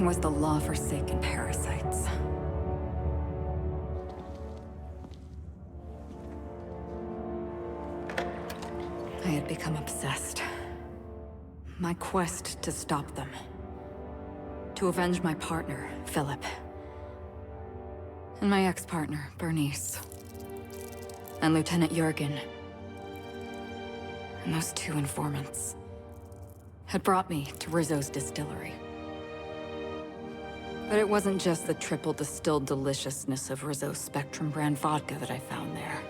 was the law-forsaken parasites. I had become obsessed. My quest to stop them. To avenge my partner, Philip. And my ex-partner, Bernice. And Lieutenant Jurgen. And those two informants had brought me to Rizzo's distillery. But it wasn't just the triple distilled deliciousness of Rizzo's Spectrum brand vodka that I found there.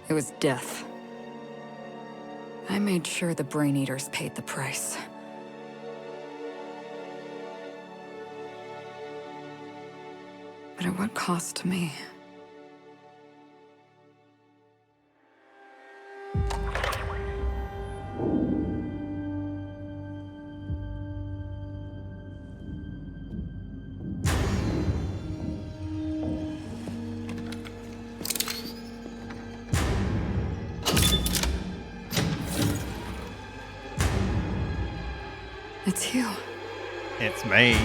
It was death. I made sure the Brain Eaters paid the price. But at what cost to me? It's you. It's me.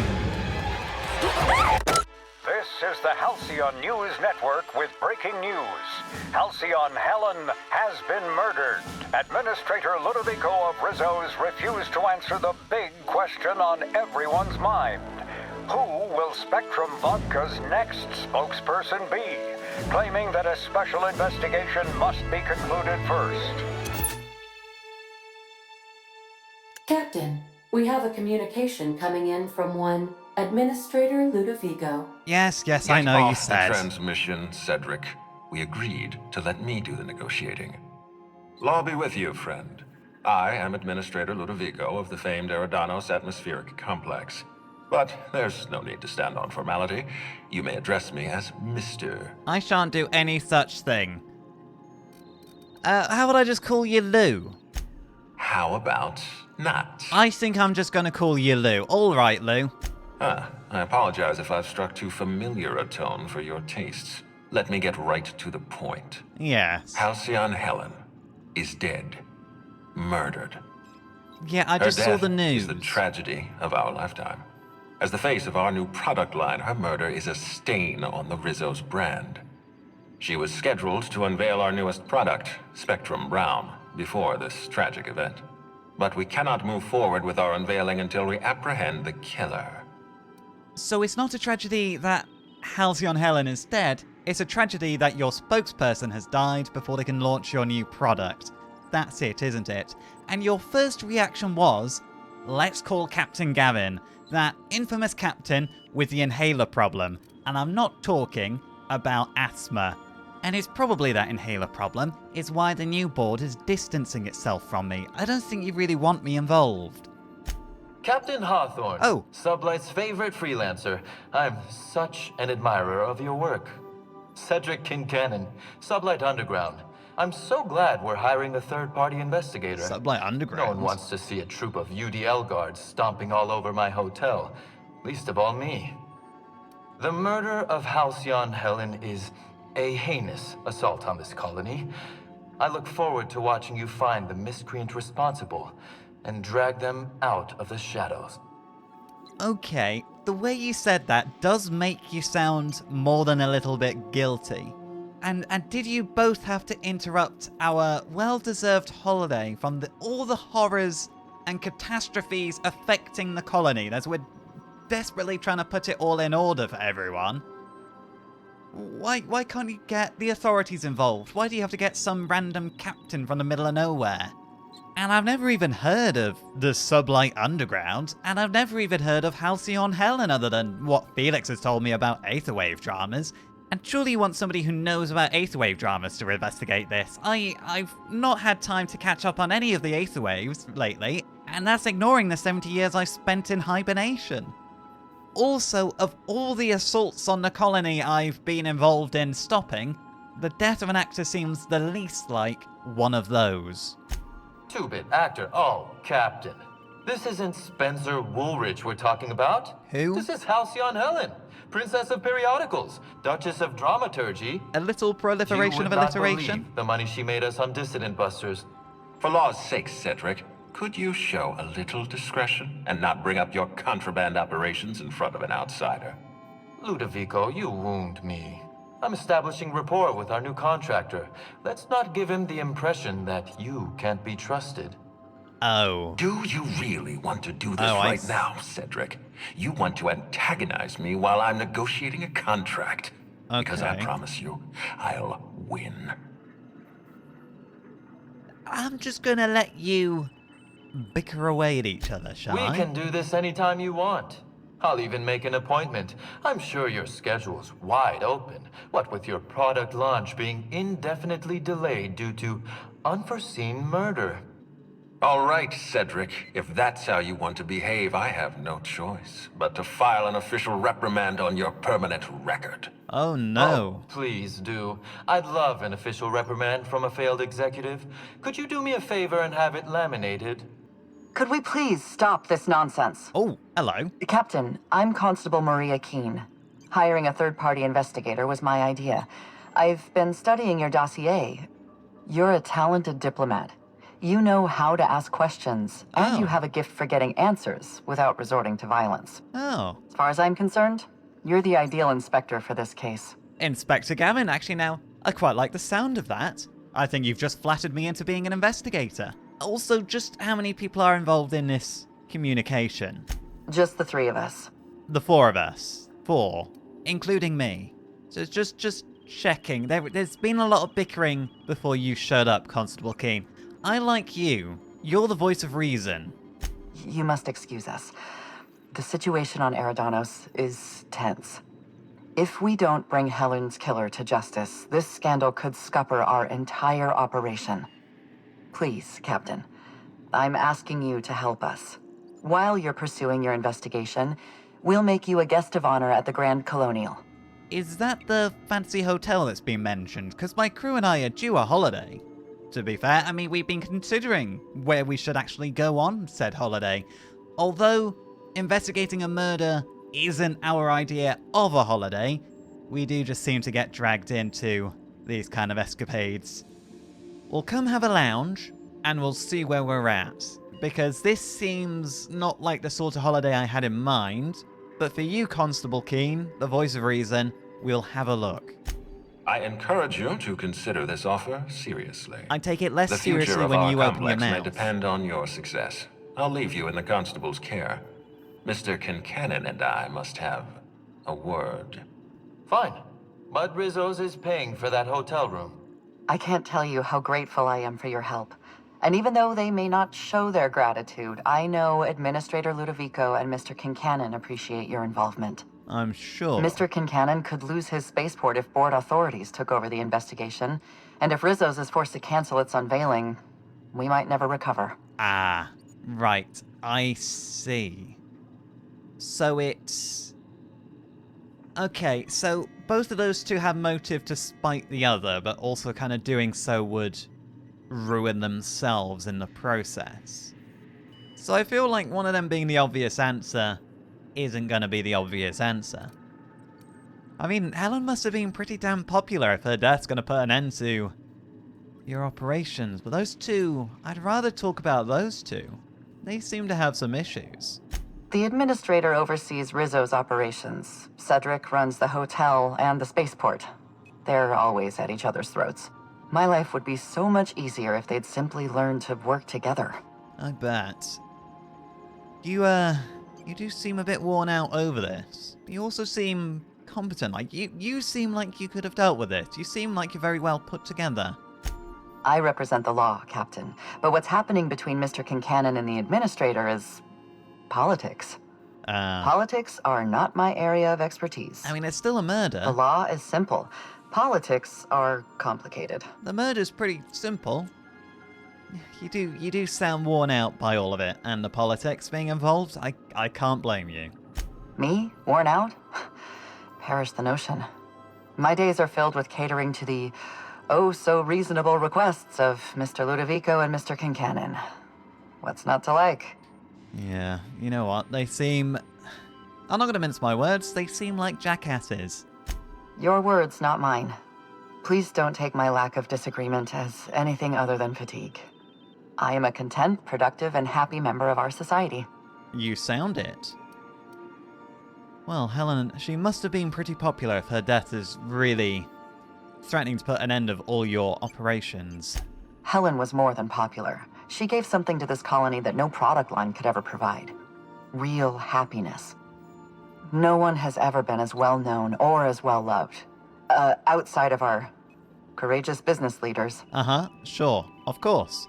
This is the Halcyon News Network with breaking news. Halcyon Helen has been murdered. Administrator Ludovico of Rizzo's refused to answer the big question on everyone's mind. Who will Spectrum Vodka's next spokesperson be? Claiming that a special investigation must be concluded first. Captain, we have a communication coming in from one Administrator Ludovico. Yes, I know you Off the said. transmission, Cedric. We agreed to let me do the negotiating. Law be with you, friend. I am Administrator Ludovico of the famed Eridanos Atmospheric Complex. But there's no need to stand on formality. You may address me as Mr. I shan't do any such thing. How would I just call you Lou? How about not? I think I'm just gonna call you Lou. Alright, Lou. I apologize if I've struck too familiar a tone for your tastes. Let me get right to the point. Yes. Halcyon Helen is dead. Murdered. Yeah, I Her just saw death the news. is the tragedy of our lifetime. As the face of our new product line, her murder is a stain on the Rizzo's brand. She was scheduled to unveil our newest product, Spectrum Brown, before this tragic event. But we cannot move forward with our unveiling until we apprehend the killer. So it's not a tragedy that Halcyon Helen is dead, it's a tragedy that your spokesperson has died before they can launch your new product. That's it, isn't it? And your first reaction was, let's call Captain Gavin, that infamous captain with the inhaler problem. And I'm not talking about asthma. And it's probably that inhaler problem is why the new board is distancing itself from me. I don't think you really want me involved. Captain Hawthorne. Oh. Sublight's favorite freelancer. I'm such an admirer of your work. Cedric Kincannon, Sublight Underground. I'm so glad we're hiring a third-party investigator. Sublight Underground? No one wants to see a troop of UDL guards stomping all over my hotel. Least of all me. The murder of Halcyon Helen is a heinous assault on this colony. I look forward to watching you find the miscreant responsible and drag them out of the shadows. Okay, the way you said that does make you sound more than a little bit guilty. And did you both have to interrupt our well-deserved holiday from all the horrors and catastrophes affecting the colony as we're desperately trying to put it all in order for everyone? Why can't you get the authorities involved? Why do you have to get some random captain from the middle of nowhere? And I've never even heard of the Sublight Underground, and I've never even heard of Halcyon Helen other than what Felix has told me about Aetherwave dramas. And surely you want somebody who knows about Aetherwave dramas to investigate this. I've not had time to catch up on any of the Aetherwaves lately, and that's ignoring the 70 years I spent in hibernation. Also, of all the assaults on the colony I've been involved in stopping, the death of an actor seems the least like one of those. Two-bit actor. Oh, Captain. This isn't Spencer Woolrich we're talking about. Who? This is Halcyon Helen, Princess of Periodicals, Duchess of Dramaturgy. A little proliferation You of would not alliteration? believe the money she made us on Dissident Busters. For law's sake, Cedric, could you show a little discretion and not bring up your contraband operations in front of an outsider? Ludovico, you wound me. I'm establishing rapport with our new contractor. Let's not give him the impression that you can't be trusted. Oh. Do you really want to do this Oh, right now, Cedric? You want to antagonize me while I'm negotiating a contract. Because I Okay. promise you, I'll win. I'm just gonna let you bicker away at each other, shall We I? can do this anytime you want. I'll even make an appointment. I'm sure your schedule's wide open. What with your product launch being indefinitely delayed due to unforeseen murder. All right, Cedric. If that's how you want to behave, I have no choice but to file an official reprimand on your permanent record. Oh no. Oh, please do. I'd love an official reprimand from a failed executive. Could you do me a favor and have it laminated? Could we please stop this nonsense? Oh, hello. Captain, I'm Constable Maria Keene. Hiring a third-party investigator was my idea. I've been studying your dossier. You're a talented diplomat. You know how to ask questions, and you Oh. have a gift for getting answers without resorting to violence. Oh. As far as I'm concerned, you're the ideal inspector for this case. Inspector Gavin, actually now, I quite like the sound of that. I think you've just flattered me into being an investigator. Also, just how many people are involved in this communication? Just the three of us. The four of us. Four. Including me. So it's just checking. There's been a lot of bickering before you showed up, Constable Keene. I like you. You're the voice of reason. You must excuse us. The situation on Eridanos is tense. If we don't bring Helen's killer to justice, this scandal could scupper our entire operation. Please, Captain, I'm asking you to help us. While you're pursuing your investigation, we'll make you a guest of honor at the Grand Colonial. Is that the fancy hotel that's been mentioned? Because my crew and I are due a holiday. To be fair, I mean, we've been considering where we should actually go on said holiday. Although investigating a murder isn't our idea of a holiday, we do just seem to get dragged into these kind of escapades. We'll come have a lounge, and we'll see where we're at. Because this seems not like the sort of holiday I had in mind. But for you, Constable Keene, the voice of reason, we'll have a look. I encourage you to consider this offer seriously. I take it less The future seriously of when our you open your complex may mouth. depend on your success. I'll leave you in the constable's care. Mr. Kincannon and I must have a word. Fine. But Rizzo's is paying for that hotel room. I can't tell you how grateful I am for your help. And even though they may not show their gratitude, I know Administrator Ludovico and Mr. Kincannon appreciate your involvement. I'm sure. Mr. Kincannon could lose his spaceport if board authorities took over the investigation. And if Rizzo's is forced to cancel its unveiling, we might never recover. Ah, right. I see. So it's... Okay, so both of those two have motive to spite the other, but also kind of doing so would ruin themselves in the process. So I feel like one of them being the obvious answer isn't going to be the obvious answer. I mean, Helen must have been pretty damn popular if her death's going to put an end to your operations. But those two, I'd rather talk about those two. They seem to have some issues. The administrator oversees Rizzo's operations. Cedric runs the hotel and the spaceport. They're always at each other's throats. My life would be so much easier if they'd simply learn to work together. I bet. You do seem a bit worn out over this. You also seem competent. Like, you seem like you could have dealt with it. You seem like you're very well put together. I represent the law, Captain. But what's happening between Mr. Kincannon and the administrator is politics. Politics are not my area of expertise. I mean, it's still a murder. The law is simple. Politics are complicated. The murder's pretty simple. You do sound worn out by all of it, and the politics being involved. I can't blame you. Me? Worn out? Perish the notion. My days are filled with catering to the oh-so-reasonable requests of Mr. Ludovico and Mr. Kincannon. What's not to like? Yeah, you know what? They seem... I'm not going to mince my words. They seem like jackasses. Your words, not mine. Please don't take my lack of disagreement as anything other than fatigue. I am a content, productive, and happy member of our society. You sound it. Well, Helen, she must have been pretty popular if her death is really threatening to put an end of all your operations. Helen was more than popular. She gave something to this colony that no product line could ever provide. Real happiness. No one has ever been as well known or as well loved. Outside of our courageous business leaders. Uh-huh, sure, of course.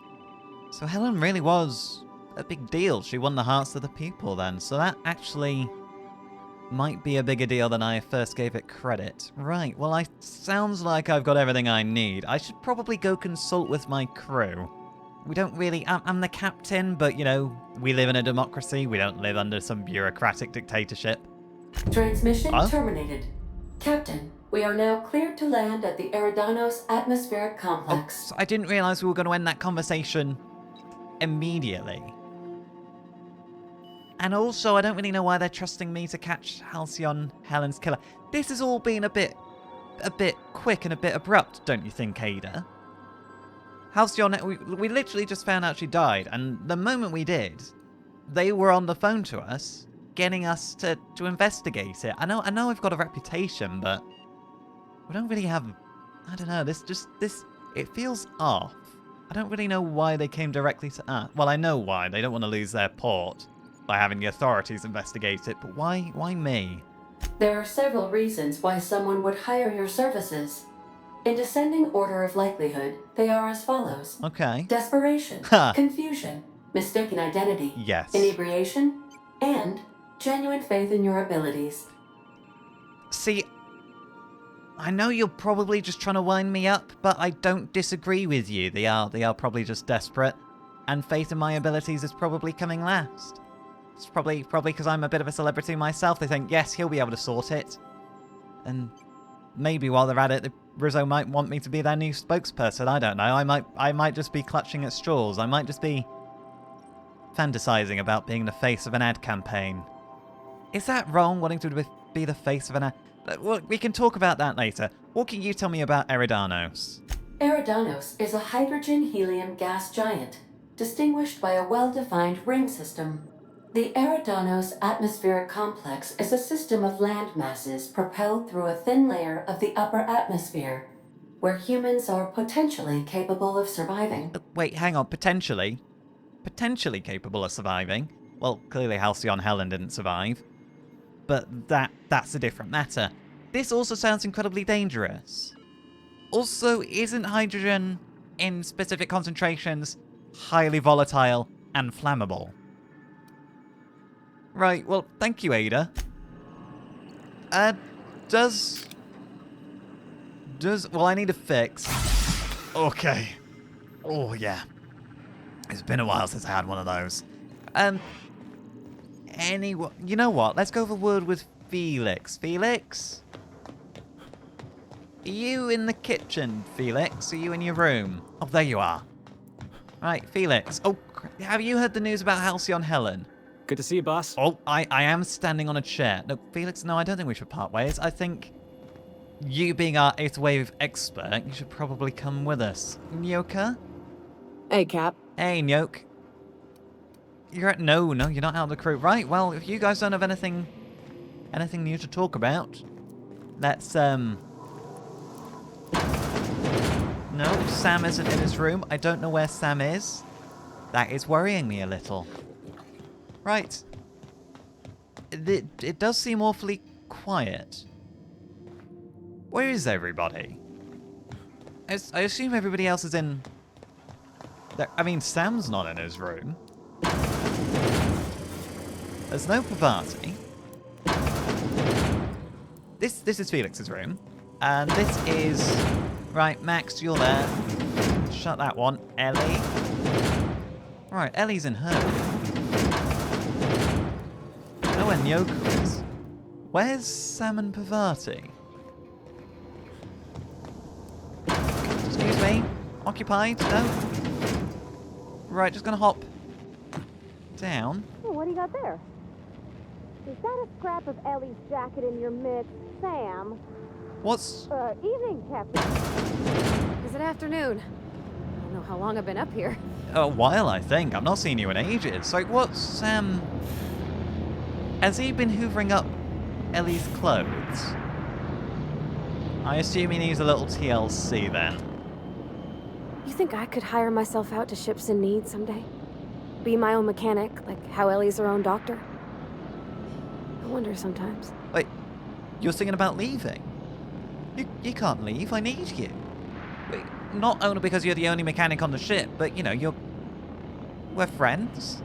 So Helen really was a big deal. She won the hearts of the people then, so that actually might be a bigger deal than I first gave it credit. Right, well, sounds like I've got everything I need. I should probably go consult with my crew. We don't really... I'm the captain, but, you know, we live in a democracy. We don't live under some bureaucratic dictatorship. Transmission terminated. Captain, we are now cleared to land at the Eridanos Atmospheric Complex. Oh, I didn't realize we were going to end that conversation immediately. And also, I don't really know why they're trusting me to catch Halcyon, Helen's killer. This has all been a bit quick and a bit abrupt, don't you think, Ada? Halcyon, we literally just found out she died, and the moment we did, they were on the phone to us, getting us to investigate it. I know I've got a reputation, but we don't really have... I don't know, it feels off. I don't really know why they came directly to us. Well, I know why. They don't want to lose their port by having the authorities investigate it, but why me? There are several reasons why someone would hire your services. In descending order of likelihood, they are as follows. Okay. Desperation, confusion, mistaken identity, yes, inebriation, and genuine faith in your abilities. See, I know you're probably just trying to wind me up, but I don't disagree with you. They are probably just desperate, and faith in my abilities is probably coming last. It's probably because I'm a bit of a celebrity myself. They think, yes, he'll be able to sort it. And maybe while they're at it, Rizzo might want me to be their new spokesperson. I don't know. I might just be clutching at straws. I might just be fantasizing about being the face of an ad campaign. Is that wrong, wanting to be the face of an ad? Well, we can talk about that later. What can you tell me about Eridanos? Eridanos is a hydrogen-helium gas giant, distinguished by a well-defined ring system. The Eridanos Atmospheric Complex is a system of land masses propelled through a thin layer of the upper atmosphere, where humans are potentially capable of surviving. Wait, hang on, potentially? Potentially capable of surviving? Well, clearly Halcyon Helen didn't survive. But that's a different matter. This also sounds incredibly dangerous. Also, isn't hydrogen in specific concentrations highly volatile and flammable? Right, well, thank you, Ada. Well, I need a fix. Okay. Oh, yeah. It's been a while since I had one of those. Anyway, you know what? Let's go over a word with Felix. Felix? Are you in the kitchen, Felix? Are you in your room? Oh, there you are. Right, Felix. Oh, have you heard the news about Halcyon Helen? Good to see you, boss. Oh, I am standing on a chair. No, Felix, no, I don't think we should part ways. I think you being our 8th wave expert, you should probably come with us. Nyoka? Hey, Cap. Hey, Nyoke. No, you're not out of the crew. Right, well, if you guys don't have anything new to talk about, let's, No, Sam isn't in his room. I don't know where Sam is. That is worrying me a little. Right. It does seem awfully quiet. Where is everybody? I assume everybody else is in... I mean, Sam's not in his room. There's no Pavati. This is Felix's room. And this is... Right, Max, you're there. Shut that one. Ellie. Right, Ellie's in her room. I know where Nyoka is. Where's Sam and Pavati? Excuse me? Occupied? No? Right, just gonna hop down. Oh, what do you got there? Is that a scrap of Ellie's jacket in your mix, Sam? What's... Evening, Captain. Is it afternoon? don't know how long I've been up here. A while, I think. I've not seen you in ages. So what's, has he been hoovering up Ellie's clothes? I assume he needs a little TLC then. You think I could hire myself out to ships in need someday? Be my own mechanic, like how Ellie's her own doctor? I wonder sometimes. Wait, you're thinking about leaving? You can't leave, I need you. Wait, not only because you're the only mechanic on the ship, but, you know, we're friends.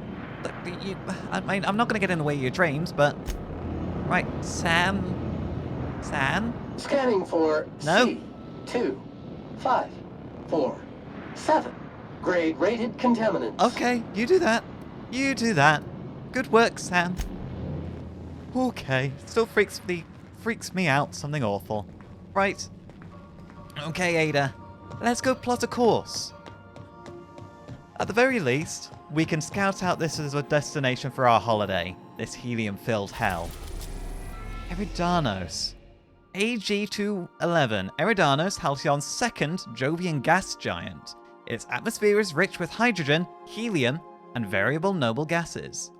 I mean, I'm not going to get in the way of your dreams, but... Right, Sam? Scanning for No. C2547. Grade rated contaminants. Okay, you do that. You do that. Good work, Sam. Okay, still freaks me out, something awful. Right. Okay, Ada. Let's go plot a course. At the very least, we can scout out this as a destination for our holiday. This helium-filled hell. Eridanos. AG-211. Eridanos, Halcyon's second Jovian gas giant. Its atmosphere is rich with hydrogen, helium, and various noble gases.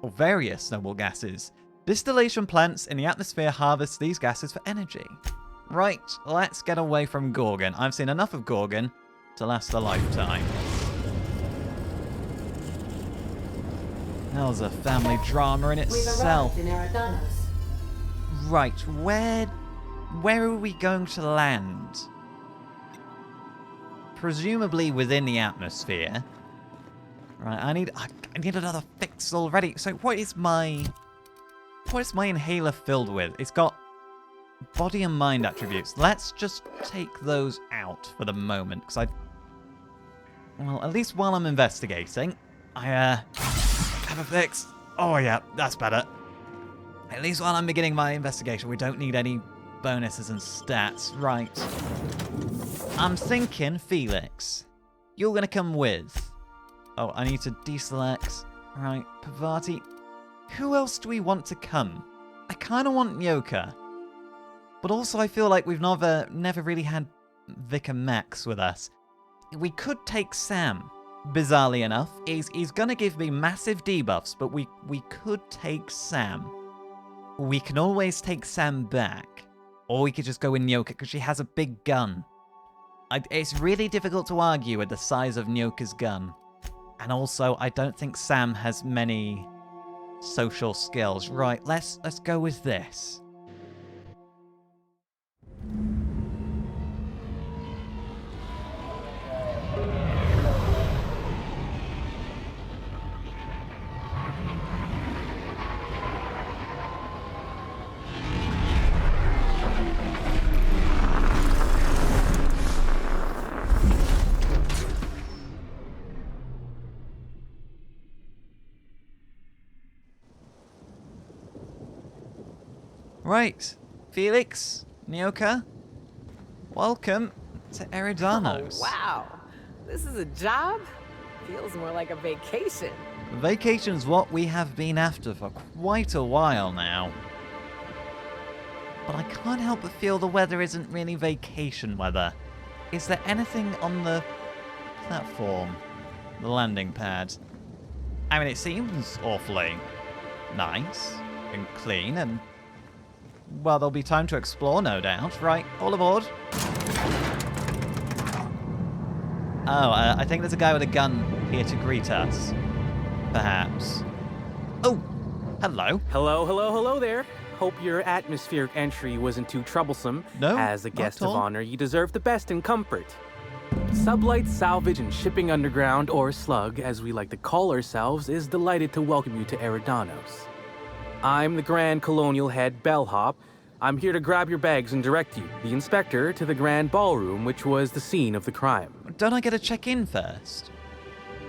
Distillation plants in the atmosphere harvest these gases for energy. Right, let's get away from Gorgon. I've seen enough of Gorgon to last a lifetime. That was a family drama in We've itself. arrived in Eridanos. Right, where are we going to land? Presumably within the atmosphere. Right, I need another fix already. So what is my inhaler filled with? It's got body and mind attributes. Let's just take those out for the moment, because well, at least while I'm investigating, I have a fix. Oh yeah, that's better. At least while I'm beginning my investigation, we don't need any bonuses and stats. Right. I'm thinking, Felix, you're gonna come with. Oh, I need to deselect. Right, Pavati. Who else do we want to come? I kind of want Nyoka. But also I feel like we've never really had Vicar Max with us. We could take Sam. Bizarrely enough, he's gonna give me massive debuffs, but we could take Sam. We can always take Sam back. Or we could just go with Nyoka, because she has a big gun. It's really difficult to argue with the size of Nyoka's gun. And also, I don't think Sam has many social skills. Right, let's go with this. Right, Felix, Nyoka, welcome to Eridanos. Oh, wow. This is a job? Feels more like a vacation. Vacation's what we have been after for quite a while now. But I can't help but feel the weather isn't really vacation weather. Is there anything on the platform? The landing pad? I mean, it seems awfully nice and clean and... well, there'll be time to explore, no doubt. Right, all aboard. Oh, I think there's a guy with a gun here to greet us. Perhaps. Oh, hello. Hello there. Hope your atmospheric entry wasn't too troublesome. No, As a not guest at of all. honor, you deserve the best in comfort. Sublight Salvage and Shipping Underground, or Slug, as we like to call ourselves, is delighted to welcome you to Eridanos. I'm the Grand Colonial Head Bellhop. I'm here to grab your bags and direct you, the inspector, to the Grand Ballroom, which was the scene of the crime. Don't I get to check in first?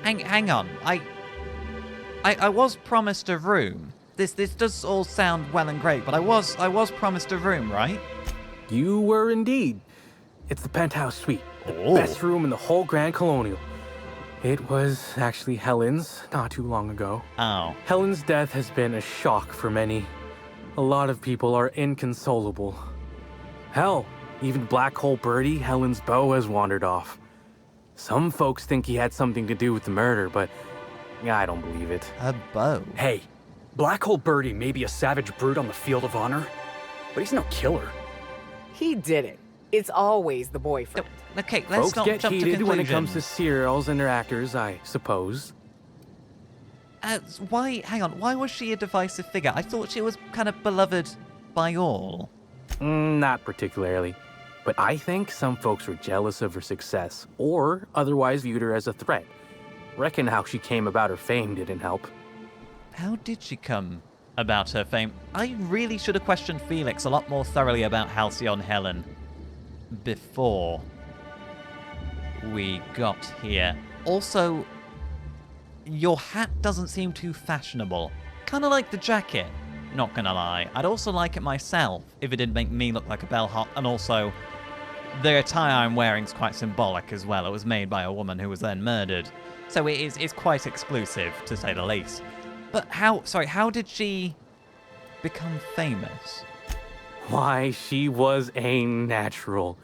Hang on. I was promised a room. This does all sound well and great, but I was promised a room, right? You were indeed. It's the penthouse suite, the Oh. best room in the whole Grand Colonial. It was actually Helen's not too long ago. Oh. Helen's death has been a shock for many. A lot of people are inconsolable. Hell, even Black Hole Birdie, Helen's beau, has wandered off. Some folks think he had something to do with the murder, but I don't believe it. A bow. Hey, Black Hole Birdie may be a savage brute on the field of honor, but he's no killer. He did it. It's always the boyfriend. Okay, let's Folks not get jump to heated when it comes to conclusions. serials and their actors, I suppose. Hang on, why was she a divisive figure? I thought she was kind of beloved by all. Not particularly. But I think some folks were jealous of her success, or otherwise viewed her as a threat. Reckon how she came about her fame didn't help. How did she come about her fame? I really should have questioned Felix a lot more thoroughly about Halcyon Helen before we got here. Also, your hat doesn't seem too fashionable. Kind of like the jacket, not gonna lie. I'd also like it myself if it didn't make me look like a bellhop, and also the attire I'm wearing is quite symbolic as well. It was made by a woman who was then murdered. So it's quite exclusive, to say the least. But how did she become famous? Why, she was a natural.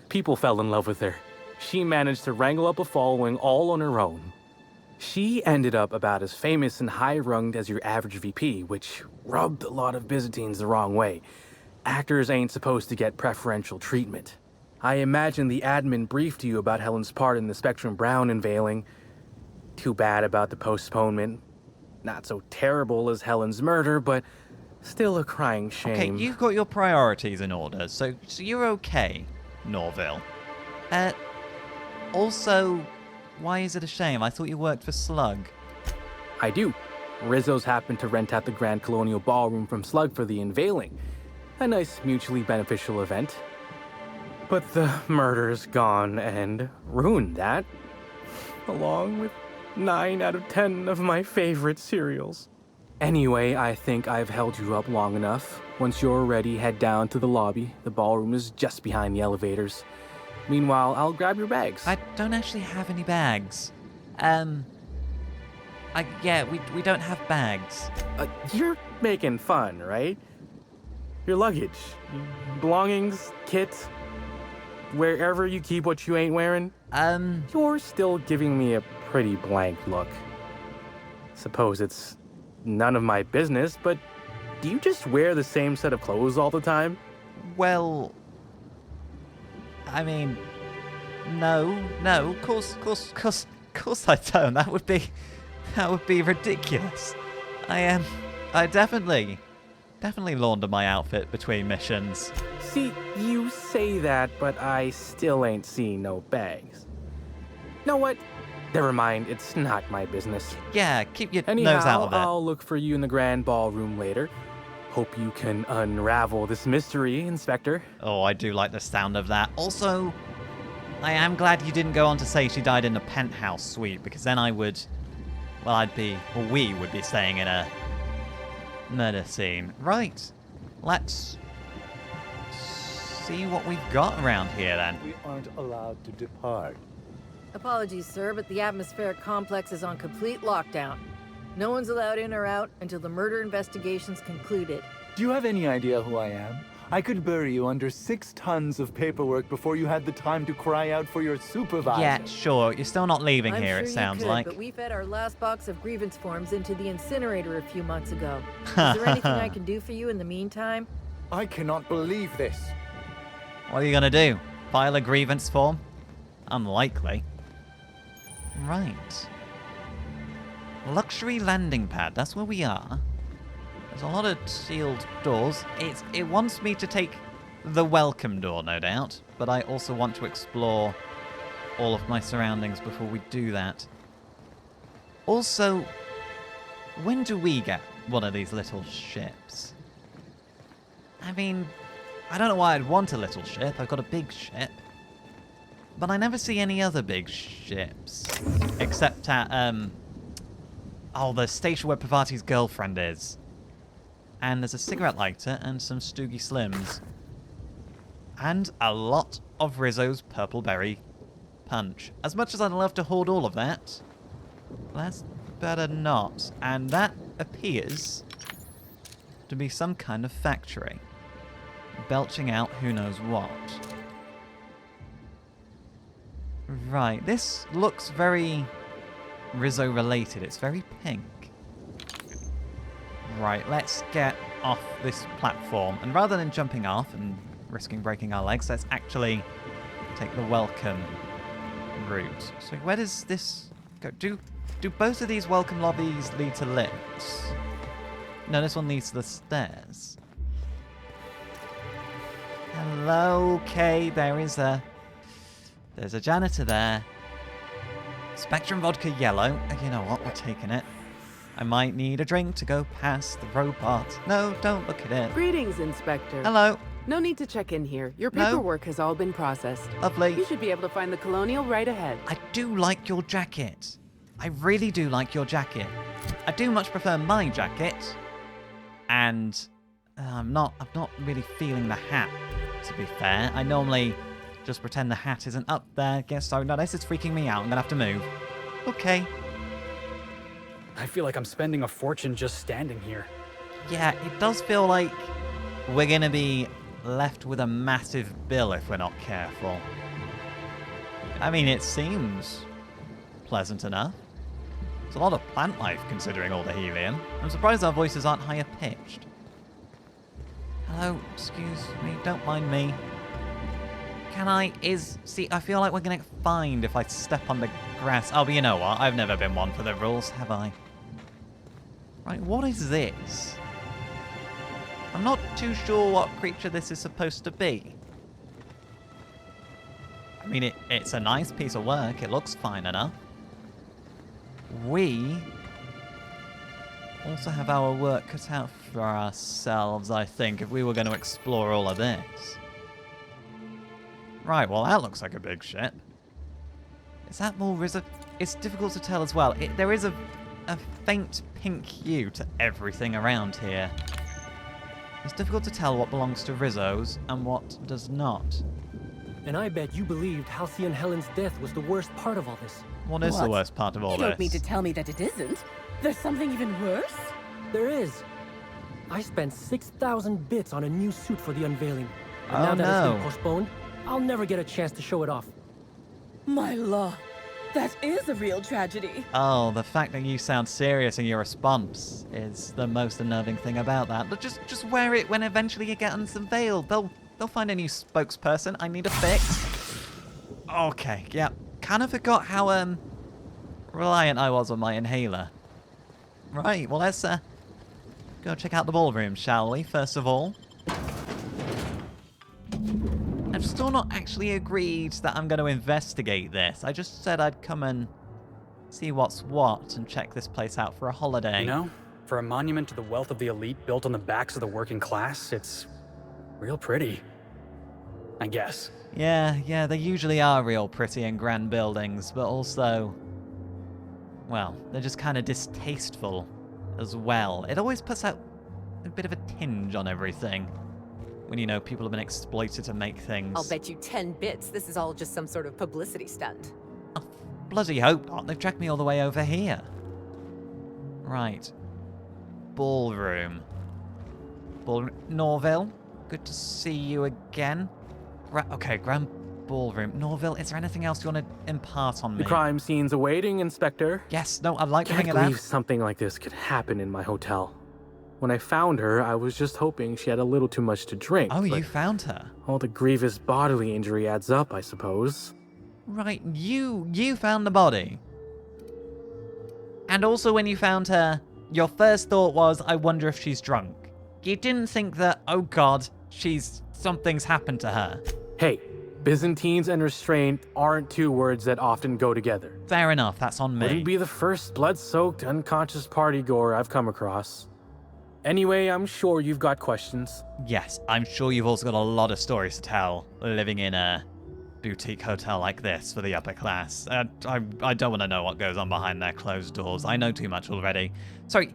People fell in love with her. She managed to wrangle up a following all on her own. She ended up about as famous and high-runged as your average VP, which rubbed a lot of Byzantines the wrong way. Actors ain't supposed to get preferential treatment. I imagine the admin briefed you about Helen's part in the Spectrum Brown unveiling. Too bad about the postponement. Not so terrible as Helen's murder, but still a crying shame. Okay, you've got your priorities in order, so you're okay, Norville. Also, why is it a shame? I thought you worked for Slug. I do. Rizzo's happened to rent out the Grand Colonial Ballroom from Slug for the unveiling. A nice mutually beneficial event. But the murder's gone and ruined that, along with 9 out of 10 of my favorite cereals. Anyway, I think I've held you up long enough. Once you're ready, head down to the lobby. The ballroom is just behind the elevators. Meanwhile, I'll grab your bags. I don't actually have any bags. We don't have bags. You're making fun, right? Your luggage, belongings, kit, wherever you keep what you ain't wearing. You're still giving me a pretty blank look. Suppose it's none of my business, but do you just wear the same set of clothes all the time? Well, I mean, no, of course I don't. That would be ridiculous. I definitely launder my outfit between missions. See, you say that, but I still ain't seen no bags. Know what? Never mind, it's not my business. Yeah, keep your Anyhow, nose out of it. I'll look for you in the grand ballroom later. Hope you can unravel this mystery, Inspector. Oh, I do like the sound of that. Also, I am glad you didn't go on to say she died in the penthouse suite, because then we would be staying in a murder scene. Right, let's see what we've got around here then. We aren't allowed to depart. Apologies, sir, but the atmospheric complex is on complete lockdown. No one's allowed in or out until the murder investigation's concluded. Do you have any idea who I am? I could bury you under 6 tons of paperwork before you had the time to cry out for your supervisor. Yeah, sure. You're still not leaving I'm here, sure it sounds you could, like. but we fed our last box of grievance forms into the incinerator a few months ago. Is there anything I can do for you in the meantime? I cannot believe this. What are you gonna do? File a grievance form? Unlikely. Right. Luxury landing pad, that's where we are. There's a lot of sealed doors. It wants me to take the welcome door, no doubt, but I also want to explore all of my surroundings before we do that. Also, when do we get one of these little ships? I mean, I don't know why I'd want a little ship. I've got a big ship. But I never see any other big ships. Except at, the station where Pavati's girlfriend is. And there's a cigarette lighter and some Stoogie Slims. And a lot of Rizzo's Purple Berry Punch. As much as I'd love to hoard all of that, that's better not. And that appears to be some kind of factory. Belching out who knows what. Right, this looks very Rizzo related. It's very pink. Right, let's get off this platform. And rather than jumping off and risking breaking our legs, let's actually take the welcome route. So where does this go? Do both of these welcome lobbies lead to lifts? No, this one leads to the stairs. Hello, okay, there's a janitor there. Spectrum vodka yellow. You know what, we're taking it. I might need a drink to go past the robot. No, don't look at it. Greetings, Inspector. Hello. No need to check in here. Your No. paperwork has all been processed. Lovely. You should be able to find the Colonial right ahead. I do like your jacket. I really do like your jacket. I do much prefer my jacket. And I'm not really feeling the hat, to be fair. I normally just pretend the hat isn't up there. Guess so. No, this is freaking me out. I'm gonna have to move. Okay. I feel like I'm spending a fortune just standing here. Yeah, it does feel like we're gonna be left with a massive bill if we're not careful. I mean, it seems pleasant enough. It's a lot of plant life considering all the helium. I'm surprised our voices aren't higher pitched. Hello, excuse me, don't mind me. See, I feel like we're gonna get fined if I step on the grass. Oh, but you know what? I've never been one for the rules, have I? Right, what is this? I'm not too sure what creature this is supposed to be. I mean, it's a nice piece of work. It looks fine enough. We also have our work cut out for ourselves, I think, if we were going to explore all of this. Right, well, that looks like a big ship. Is that more Rizzo? It's difficult to tell as well. There is a faint pink hue to everything around here. It's difficult to tell what belongs to Rizzo's and what does not. And I bet you believed Halcyon Helen's death was the worst part of all this. What is the worst part of all this? You don't mean to tell me that it isn't. There's something even worse? There is. I spent 6,000 bits on a new suit for the unveiling. And Oh, now that it's no. been postponed, I'll never get a chance to show it off. My law. That is a real tragedy. Oh, the fact that you sound serious in your response is the most unnerving thing about that. But just wear it when eventually you get unveiled. They'll find a new spokesperson. I need a fix. Okay, yeah. Kind of forgot how reliant I was on my inhaler. Right, well let's go check out the ballroom, shall we? First of all. I've still not actually agreed that I'm going to investigate this. I just said I'd come and see what's what and check this place out for a holiday. You know, for a monument to the wealth of the elite built on the backs of the working class, it's real pretty. I guess. Yeah, they usually are real pretty and grand buildings, but also, well, they're just kind of distasteful as well. It always puts out a bit of a tinge on everything. When, you know, people have been exploited to make things. I'll bet you 10 bits this is all just some sort of publicity stunt. Oh, bloody hope not. They've tracked me all the way over here. Right. Ballroom. Norville, good to see you again. Okay, Grand Ballroom. Norville, is there anything else you want to impart on me? The crime scene's awaiting, Inspector. Yes, no, I'd like to Can't bring it believe up. something like this could happen in my hotel. When I found her, I was just hoping she had a little too much to drink. Oh, you found her? All the grievous bodily injury adds up, I suppose. Right, you found the body. And also when you found her, your first thought was, I wonder if she's drunk. You didn't think that, oh god, something's happened to her. Hey, Byzantines and restraint aren't two words that often go together. Fair enough, that's on me. Wouldn't be the first blood-soaked, unconscious party goer I've come across. Anyway, I'm sure you've got questions. Yes, I'm sure you've also got a lot of stories to tell, living in a boutique hotel like this for the upper class. I don't want to know what goes on behind their closed doors. I know too much already. Sorry,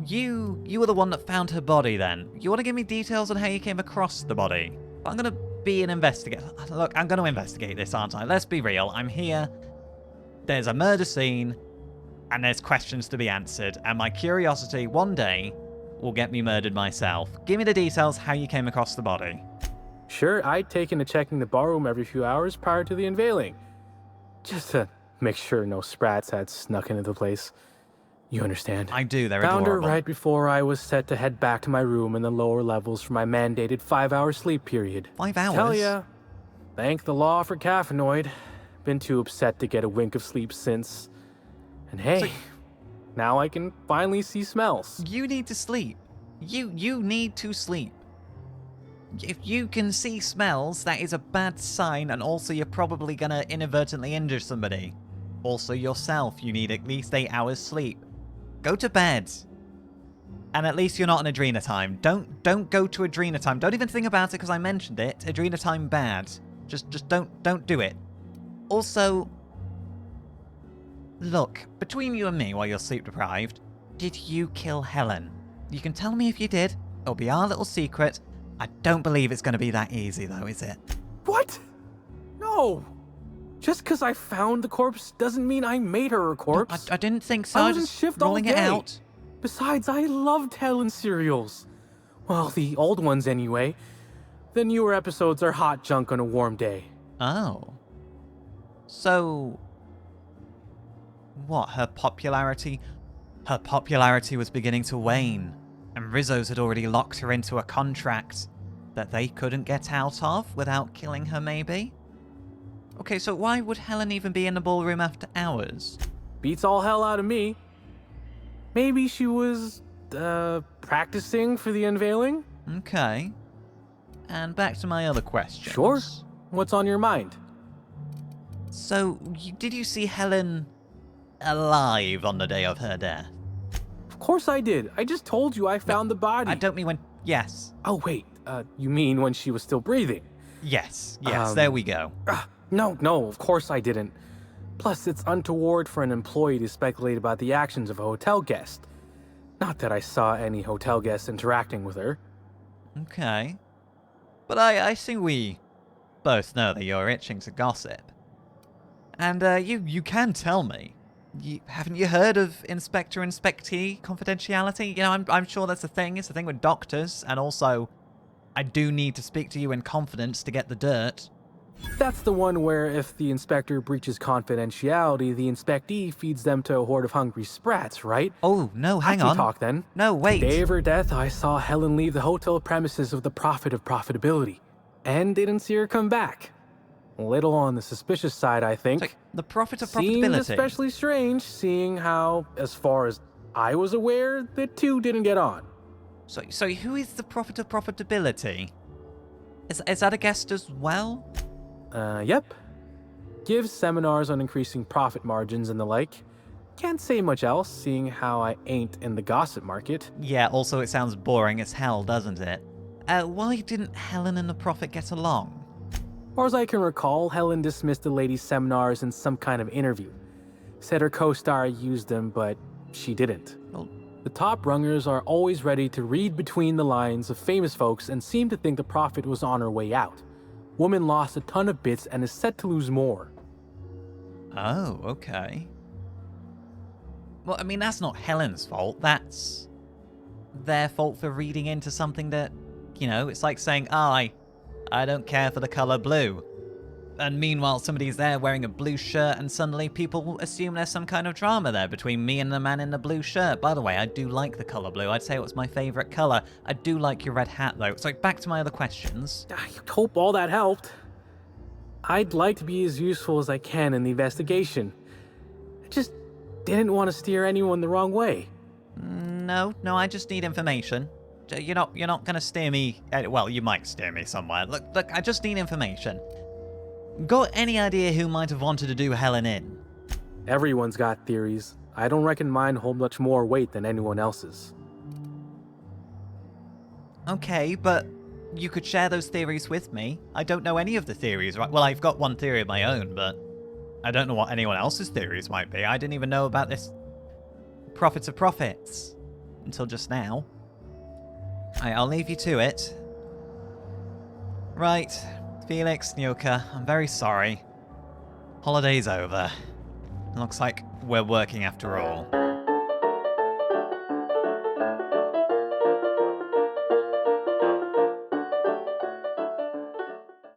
you were the one that found her body then. You want to give me details on how you came across the body? I'm going to be an investigator. Look, I'm going to investigate this, aren't I? Let's be real. I'm here. There's a murder scene, and there's questions to be answered, and my curiosity one day will get me murdered myself. Give me the details how you came across the body. Sure, I'd taken to checking the ballroom every few hours prior to the unveiling. Just to make sure no sprats had snuck into the place. You understand? I do, they're Found her adorable. right before I was set to head back to my room in the lower levels for my mandated 5-hour sleep period. 5 hours? Tell ya, thank the law for caffeinoid. Been too upset to get a wink of sleep since. And hey, now I can finally see smells. You need to sleep. You need to sleep. If you can see smells, that is a bad sign, and also you're probably gonna inadvertently injure somebody. Also yourself, you need at least 8 hours sleep. Go to bed. And at least you're not on Adrena time. Don't go to Adrena time. Don't even think about it because I mentioned it. Adrena time bad. Just don't do it. Also, look, between you and me while you're sleep deprived, did you kill Helen? You can tell me if you did. It'll be our little secret. I don't believe it's going to be that easy though, is it? What? No. Just because I found the corpse doesn't mean I made her a corpse. I didn't think so. I was in Just shift all rolling day. it out. Besides, I loved Helen's serials. Well, the old ones anyway. The newer episodes are hot junk on a warm day. Oh. So, what, her popularity? Her popularity was beginning to wane, and Rizzo's had already locked her into a contract that they couldn't get out of without killing her, maybe? Okay, so why would Helen even be in the ballroom after hours? Beats all hell out of me. Maybe she was, practicing for the unveiling? Okay. And back to my other question. Sure. What's on your mind? So, did you see Helen alive on the day of her death? Of course I did. I just told you I found the body. I don't mean when... Yes. Oh, wait. You mean when she was still breathing? Yes, there we go. No, of course I didn't. Plus, it's untoward for an employee to speculate about the actions of a hotel guest. Not that I saw any hotel guests interacting with her. Okay. But I think we both know that you're itching to gossip. And you can tell me. Haven't you heard of inspector-inspectee confidentiality? You know, I'm sure that's a thing. It's a thing with doctors. And also, I do need to speak to you in confidence to get the dirt. That's the one where if the inspector breaches confidentiality, the inspectee feeds them to a horde of hungry sprats, right? Oh, no, hang I can on. talk then. No, wait. The day of her death, I saw Helen leave the hotel premises with the profit of profitability. And didn't see her come back. A little on the suspicious side, I think. So, the profit of Seemed profitability. especially strange, seeing how, as far as I was aware, the two didn't get on. So who is the profit of profitability? Is that a guest as well? Yep. Gives seminars on increasing profit margins and the like. Can't say much else, seeing how I ain't in the gossip market. Yeah, also it sounds boring as hell, doesn't it? Why didn't Helen and the prophet get along? Far as I can recall, Helen dismissed the lady's seminars in some kind of interview. Said her co-star used them, but she didn't. Well, the top rungers are always ready to read between the lines of famous folks and seem to think the prophet was on her way out. Woman lost a ton of bits and is set to lose more. Oh, okay. Well, I mean, that's not Helen's fault. That's their fault for reading into something that, you know, it's like saying, I don't care for the color blue. And meanwhile, somebody's there wearing a blue shirt and suddenly people assume there's some kind of drama there between me and the man in the blue shirt. By the way, I do like the color blue. I'd say it was my favorite color. I do like your red hat, though. So back to my other questions. I hope all that helped. I'd like to be as useful as I can in the investigation. I just didn't want to steer anyone the wrong way. No, I just need information. You're not going to steer me... Well, you might steer me somewhere. Look, I just need information. Got any idea who might have wanted to do Helen in? Everyone's got theories. I don't reckon mine hold much more weight than anyone else's. Okay, but you could share those theories with me. I don't know any of the theories, right? Well, I've got one theory of my own, but I don't know what anyone else's theories might be. I didn't even know about this Prophet of Profits until just now. I'll leave you to it. Right. Felix, Nyoka, I'm very sorry. Holiday's over. Looks like we're working after all.